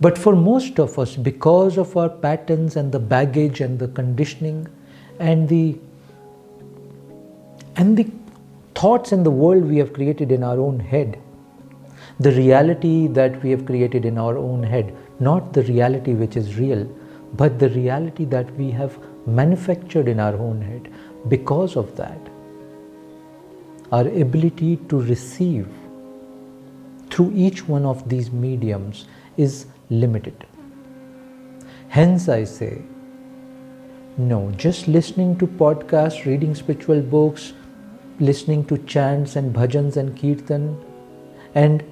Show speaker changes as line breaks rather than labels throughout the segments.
But for most of us, because of our patterns and the baggage and the conditioning and the thoughts and the world we have created in our own head, the reality that we have created in our own head, not the reality which is real, but the reality that we have manufactured in our own head, because of that, our ability to receive through each one of these mediums is limited. Hence I say, no, just listening to podcasts, reading spiritual books, listening to chants and bhajans and kirtan, and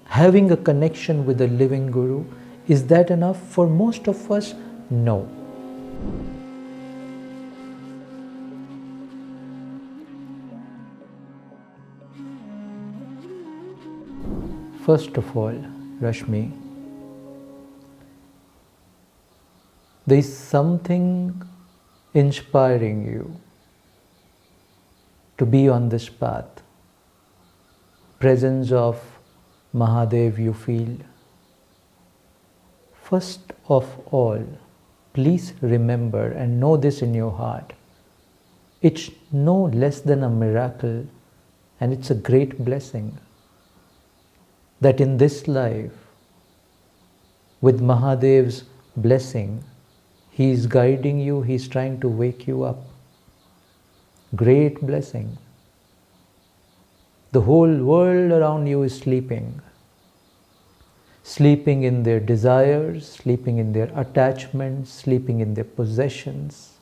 having a connection with the living Guru, is that enough? For most of us, no. First of all, Rashmi, there is something inspiring you to be on this path. Presence of Mahadev you feel. First of all, please remember and know this in your heart. It's no less than a miracle, and it's a great blessing that in this life, with Mahadev's blessing, He is guiding you, He is trying to wake you up. Great blessing. The whole world around you is sleeping. Sleeping in their desires, sleeping in their attachments, sleeping in their possessions,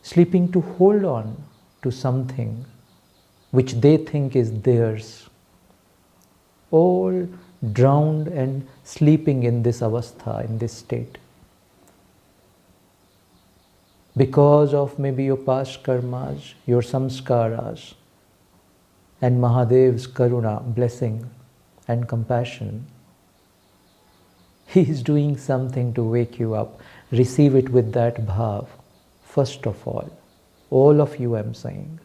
sleeping to hold on to something which they think is theirs. All drowned and sleeping in this avastha, in this state. Because of maybe your past karmas, your samskaras, and Mahadev's karuna, blessing and compassion, He is doing something to wake you up. Receive it with that bhav. First of all of you I'm saying.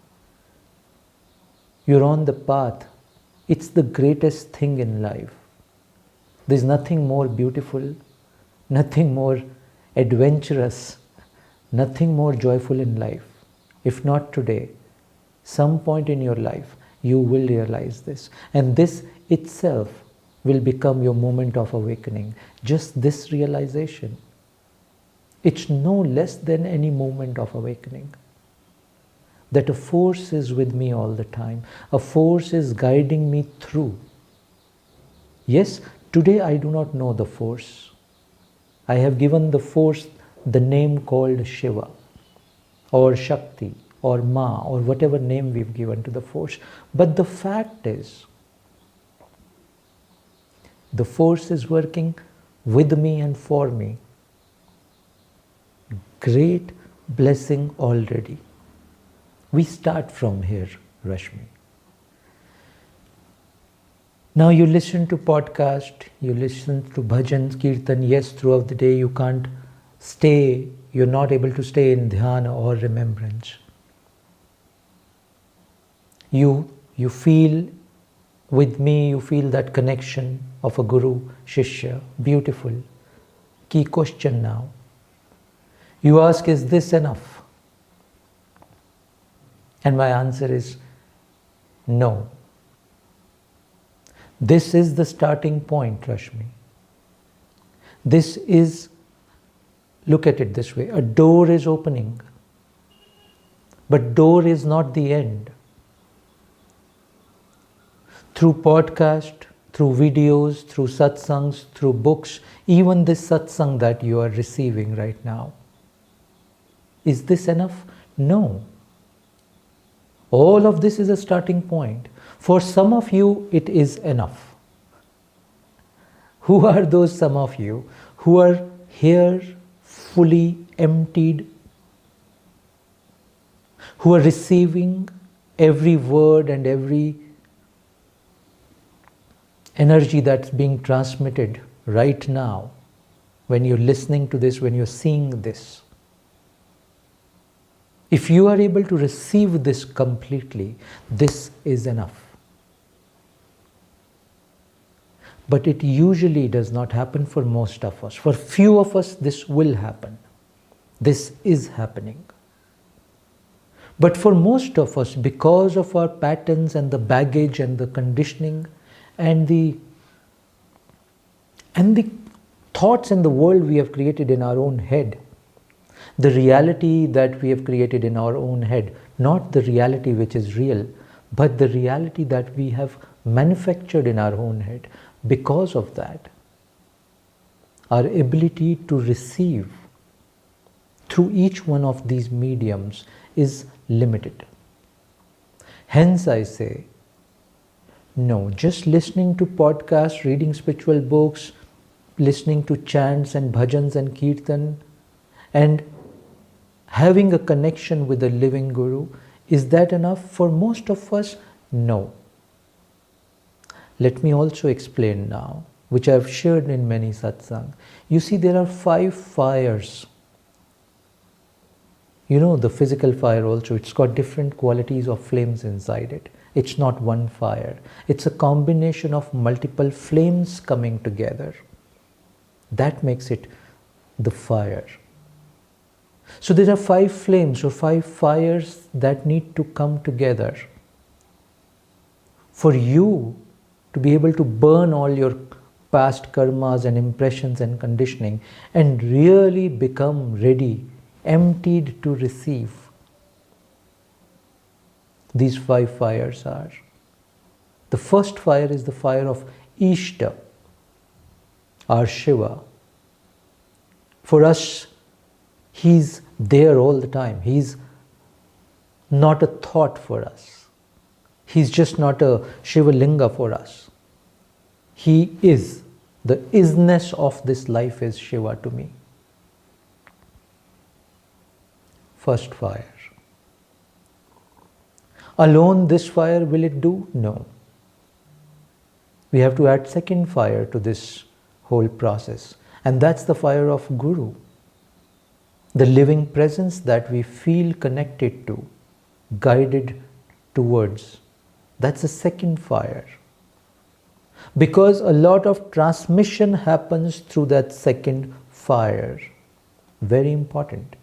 You're on the path. It's the greatest thing in life. There's nothing more beautiful, nothing more adventurous, nothing more joyful in life. If not today, some point in your life, you will realize this. And this itself will become your moment of awakening. Just this realization. It's no less than any moment of awakening. That a force is with me all the time. A force is guiding me through. Yes, today I do not know the force. I have given the force the name called Seva or Shakti or Ma or whatever name we've given to the force. But the fact is, the force is working with me and for me. Great blessing already. We start from here, Rashmi. Now you listen to podcast, you listen to bhajan, kirtan. Yes, throughout the day you can't stay, you're not able to stay in dhyana or remembrance. You feel with me, you feel that connection of a guru, shishya. Beautiful. Key question now. You ask, is this enough? And my answer is no. This is the starting point, Rashmi. This is, look at it this way, a door is opening. But door is not the end. Through podcast, through videos, through satsangs, through books, even this satsang that you are receiving right now. Is this enough? No. All of this is a starting point. For some of you, it is enough. Who are those some of you who are here fully emptied, who are receiving every word and every energy that's being transmitted right now, when you're listening to this, when you're seeing this? If you are able to receive this completely, this is enough. But it usually does not happen for most of us. For few of us, this will happen. This is happening. But for most of us, because of our patterns and the baggage and the conditioning and the thoughts and the world we have created in our own head, the reality that we have created in our own head, not the reality which is real, but the reality that we have manufactured in our own head, because of that, our ability to receive through each one of these mediums is limited. Hence I say, no, just listening to podcasts, reading spiritual books, listening to chants and bhajans and kirtan, and having a connection with the living Guru, is that enough for most of us? No. Let me also explain now, which I have shared in many satsang. You see, there are 5 fires. You know, the physical fire also, it's got different qualities of flames inside it. It's not one fire. It's a combination of multiple flames coming together. That makes it the fire. So there are 5 flames or 5 fires that need to come together for you to be able to burn all your past karmas and impressions and conditioning and really become ready, emptied to receive. These 5 fires are. The first fire is the fire of Ishta, our Shiva. For us, He's there all the time. He's not a thought for us. He's just not a Shiva Linga for us. He is. The isness of this life is Shiva to me. First fire. Alone this fire will it do? No. We have to add second fire to this whole process. And that's the fire of Guru. The living presence that we feel connected to, guided towards. That's the second fire. Because a lot of transmission happens through that second fire. Very important.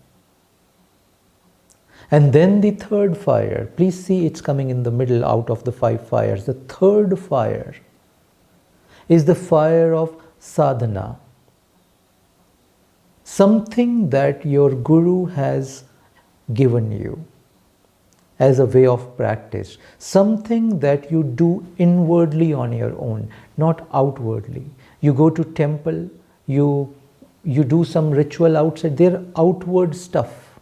And then the third fire. Please see, it's coming in the middle out of the 5 fires. The third fire is the fire of Sadhana. Something that your Guru has given you as a way of practice. Something that you do inwardly on your own, not outwardly. You go to temple, you do some ritual outside, they're outward stuff.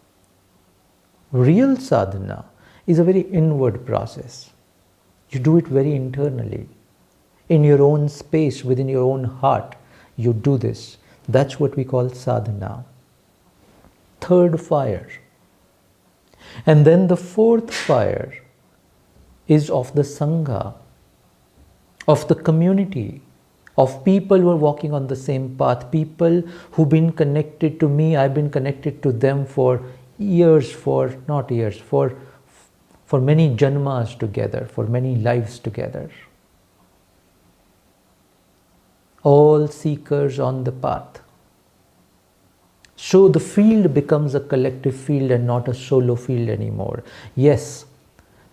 Real sadhana is a very inward process. You do it very internally. In your own space, within your own heart, you do this. That's what we call sadhana. Third fire. And then the fourth fire is of the Sangha, of the community, of people who are walking on the same path, people who've been connected to me, I've been connected to them for years, for many janmas together, for many lives together. All seekers on the path. So the field becomes a collective field and not a solo field anymore. Yes,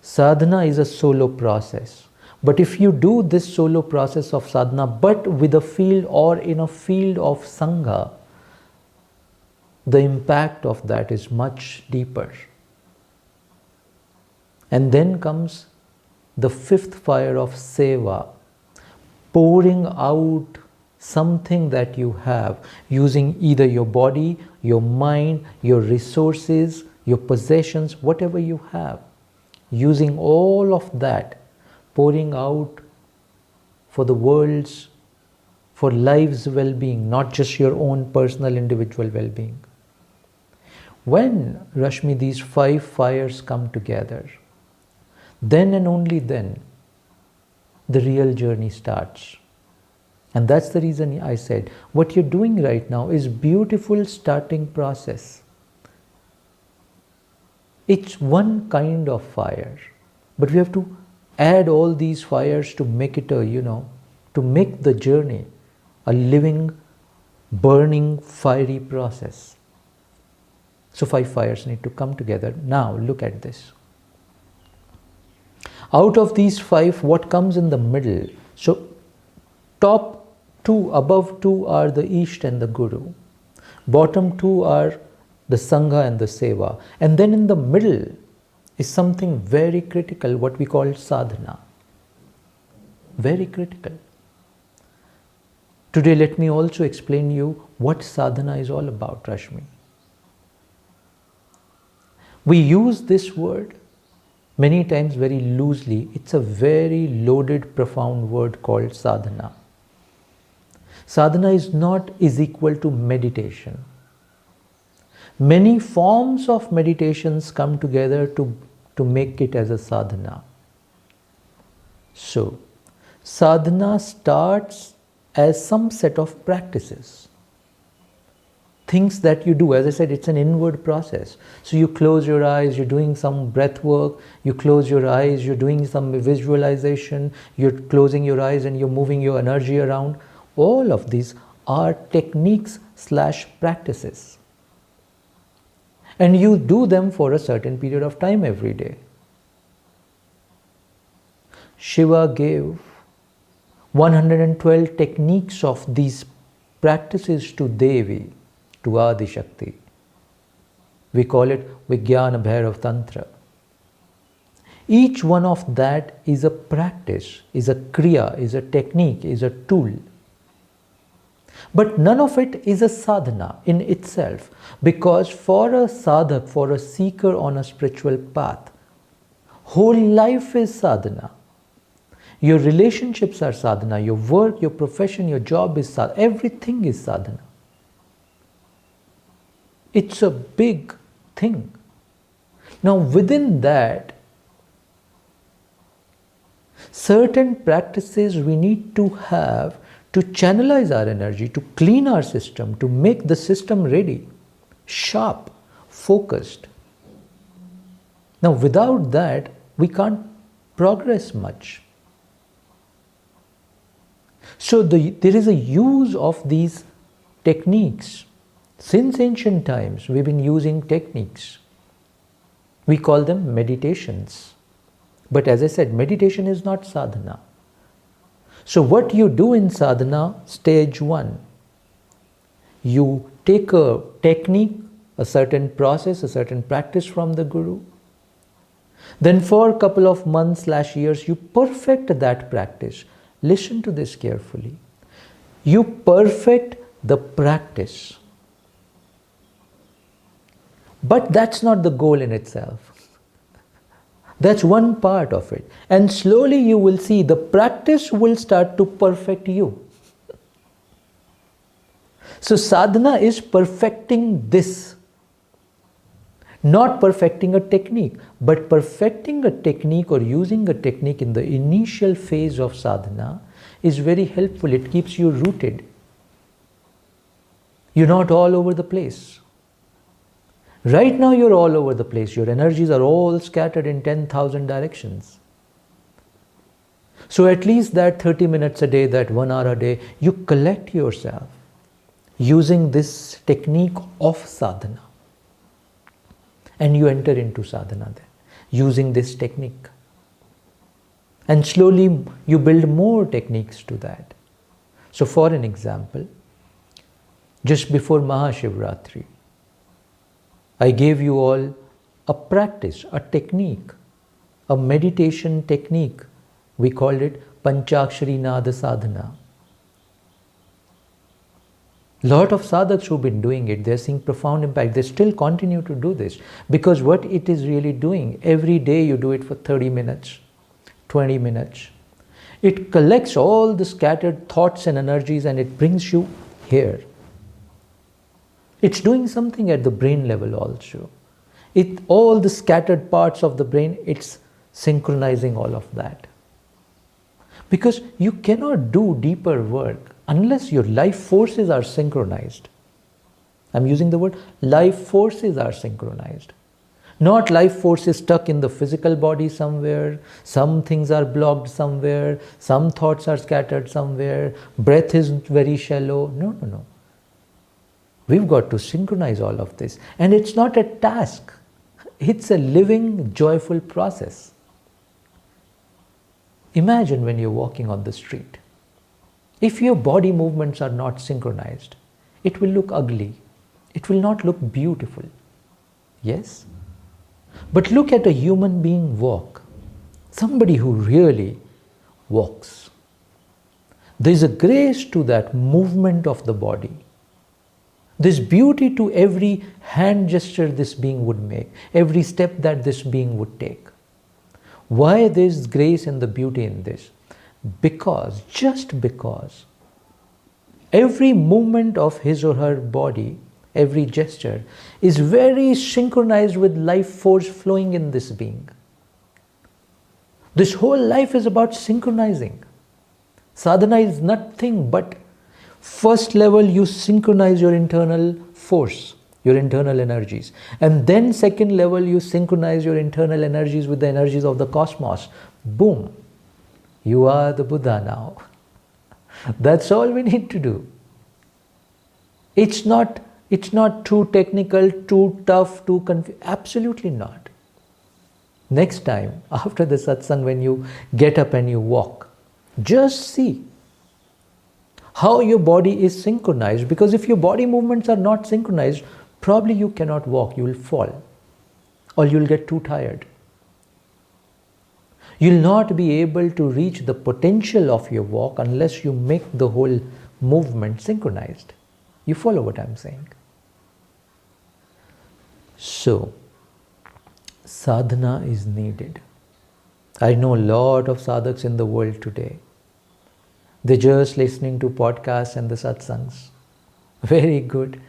sadhana is a solo process. But if you do this solo process of sadhana, but with a field or in a field of Sangha, the impact of that is much deeper. And then comes the fifth fire of Seva, pouring out something that you have, using either your body, your mind, your resources, your possessions, whatever you have, using all of that, pouring out for the world's, for life's well-being, not just your own personal individual well-being. When, Rashmi, these 5 fires come together, then and only then the real journey starts. And that's the reason I said, what you're doing right now is beautiful starting process. It's one kind of fire, but we have to add all these fires to make it a, to make the journey a living, burning, fiery process. So 5 fires need to come together. Now look at this. Out of these 5, what comes in the middle? So top 2, above 2 are the Ishta and the Guru. Bottom 2 are the Sangha and the Seva. And then in the middle is something very critical, what we call Sadhana. Very critical. Today let me also explain you what Sadhana is all about, Rashmi. We use this word many times very loosely. It's a very loaded, profound word called sadhana. Sadhana is equal to meditation. Many forms of meditations come together to make it as a sadhana. So, sadhana starts as some set of practices. Things that you do. As I said, it's an inward process. So you close your eyes, you're doing some breath work, you close your eyes, you're doing some visualization, you're closing your eyes and you're moving your energy around. All of these are techniques / practices. And you do them for a certain period of time every day. Shiva gave 112 techniques of these practices to Devi, to Adi Shakti. We call it Vijnana Bhairav Tantra. Each one of that is a practice, is a kriya, is a technique, is a tool. But none of it is a sadhana in itself, because for a sadhak, for a seeker on a spiritual path, whole life is sadhana. Your relationships are sadhana, your work, your profession, your job is sadhana, everything is sadhana. It's a big thing. Now within that, certain practices we need to have to channelize our energy, to clean our system, to make the system ready, sharp, focused. Now without that, we can't progress much. So there is a use of these techniques. Since ancient times, we've been using techniques. We call them meditations. But as I said, meditation is not sadhana. So what you do in sadhana, stage 1, you take a technique, a certain process, a certain practice from the Guru. Then for a couple of months / years, you perfect that practice. Listen to this carefully. You perfect the practice. But that's not the goal in itself. That's one part of it. And slowly you will see the practice will start to perfect you. So sadhana is perfecting this. Not perfecting a technique, but perfecting a technique or using a technique in the initial phase of sadhana is very helpful. It keeps you rooted. You're not all over the place. Right now you're all over the place. Your energies are all scattered in 10,000 directions. So at least that 30 minutes a day, that 1 hour a day, you collect yourself using this technique of sadhana. And you enter into sadhana then, using this technique. And slowly you build more techniques to that. So for an example, just before Mahashivratri, I gave you all a practice, a technique, a meditation technique. We called it Panchakshari Nada Sadhana. Lot of sadhaks who've been doing it, they're seeing profound impact. They still continue to do this because what it is really doing, every day you do it for 30 minutes, 20 minutes. It collects all the scattered thoughts and energies and it brings you here. It's doing something at the brain level also. All the scattered parts of the brain, it's synchronizing all of that. Because you cannot do deeper work unless your life forces are synchronized. I'm using the word life forces are synchronized. Not life force is stuck in the physical body somewhere, some things are blocked somewhere, some thoughts are scattered somewhere, breath is very shallow. No, no, no. We've got to synchronize all of this. And it's not a task. It's a living, joyful process. Imagine when you're walking on the street. If your body movements are not synchronized, it will look ugly. It will not look beautiful. Yes? But look at a human being walk. Somebody who really walks. There is a grace to that movement of the body. There's beauty to every hand gesture this being would make, every step that this being would take. Why there's grace and the beauty in this? Because, just because, every movement of his or her body, every gesture, is very synchronized with life force flowing in this being. This whole life is about synchronizing. Sadhana is nothing but first level you synchronize your internal force, your internal energies. And then second level you synchronize your internal energies with the energies of the cosmos. Boom! You are the Buddha now. That's all we need to do. It's not too technical, too tough, too confusing. Absolutely not. Next time, after the satsang, when you get up and you walk, just see how your body is synchronized. Because if your body movements are not synchronized, probably you cannot walk, you will fall. Or you will get too tired. You will not be able to reach the potential of your walk unless you make the whole movement synchronized. You follow what I'm saying? So, sadhana is needed. I know a lot of sadhaks in the world today. They're just listening to podcasts and the satsangs. Very good.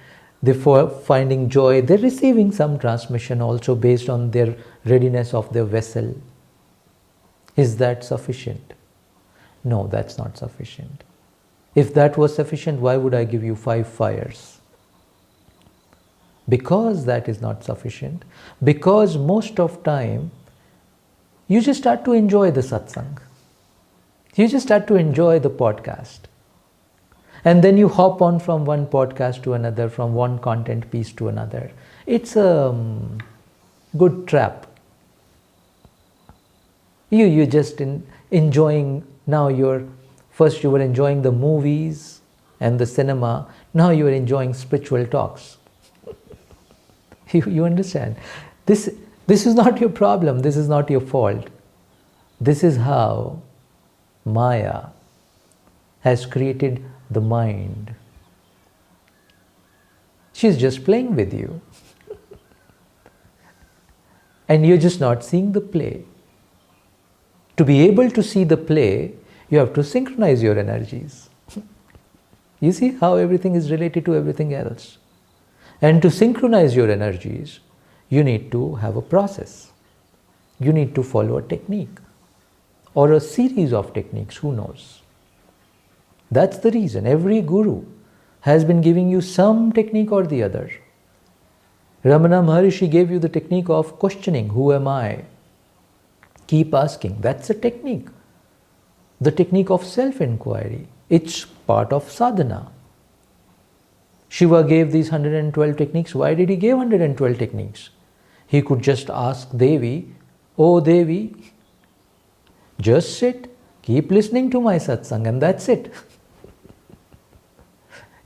They're finding joy. They're receiving some transmission also based on their readiness of their vessel. Is that sufficient? No, that's not sufficient. If that was sufficient, why would I give you 5 fires? Because that is not sufficient. Because most of time, you just start to enjoy the satsang. You just start to enjoy the podcast. And then you hop on from one podcast to another, from one content piece to another. It's a good trap. You're just enjoying, now first you were enjoying the movies and the cinema, now you are enjoying spiritual talks. You understand? This is not your problem, this is not your fault. This is how Maya has created the mind. She's just playing with you. And you're just not seeing the play. To be able to see the play, you have to synchronize your energies. You see how everything is related to everything else. And to synchronize your energies, you need to have a process. You need to follow a technique. Or a series of techniques, who knows? That's the reason. Every guru has been giving you some technique or the other. Ramana Maharishi gave you the technique of questioning, who am I? Keep asking. That's a technique. The technique of self-inquiry. It's part of sadhana. Shiva gave these 112 techniques. Why did he give 112 techniques? He could just ask Devi, oh Devi, just sit, keep listening to my satsang, and that's it.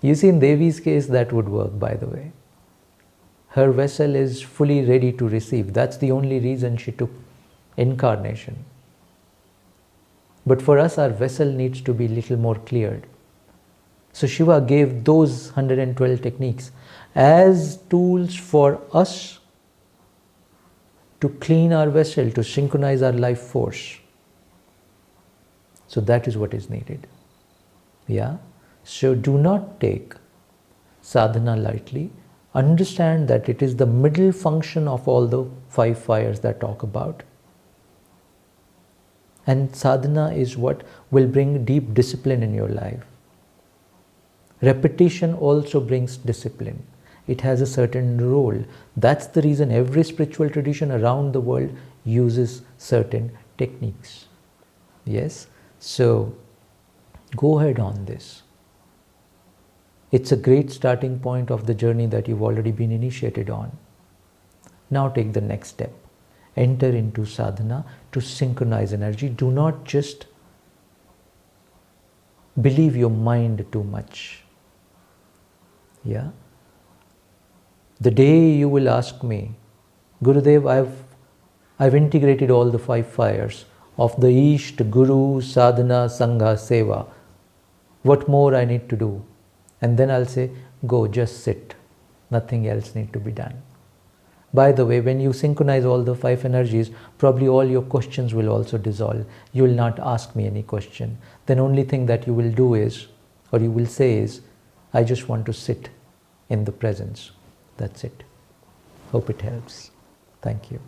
You see, in Devi's case, that would work, by the way. Her vessel is fully ready to receive. That's the only reason she took incarnation. But for us, our vessel needs to be little more cleared. So Shiva gave those 112 techniques as tools for us to clean our vessel, to synchronize our life force. So that is what is needed. Yeah? So do not take sadhana lightly. Understand that it is the middle function of all the 5 fires that I talk about. And sadhana is what will bring deep discipline in your life. Repetition also brings discipline. It has a certain role. That's the reason every spiritual tradition around the world uses certain techniques. Yes? So, go ahead on this. It's a great starting point of the journey that you've already been initiated on. Now take the next step. Enter into sadhana to synchronize energy. Do not just believe your mind too much. Yeah? The day you will ask me, Gurudev, I've integrated all the 5 fires of the Ishta, Guru, Sadhana, Sangha, Seva. What more I need to do? And then I'll say, go, just sit. Nothing else need to be done. By the way, when you synchronize all the 5 energies, probably all your questions will also dissolve. You will not ask me any question. Then only thing that you will do is, or you will say is, I just want to sit in the presence. That's it. Hope it helps. Thank you.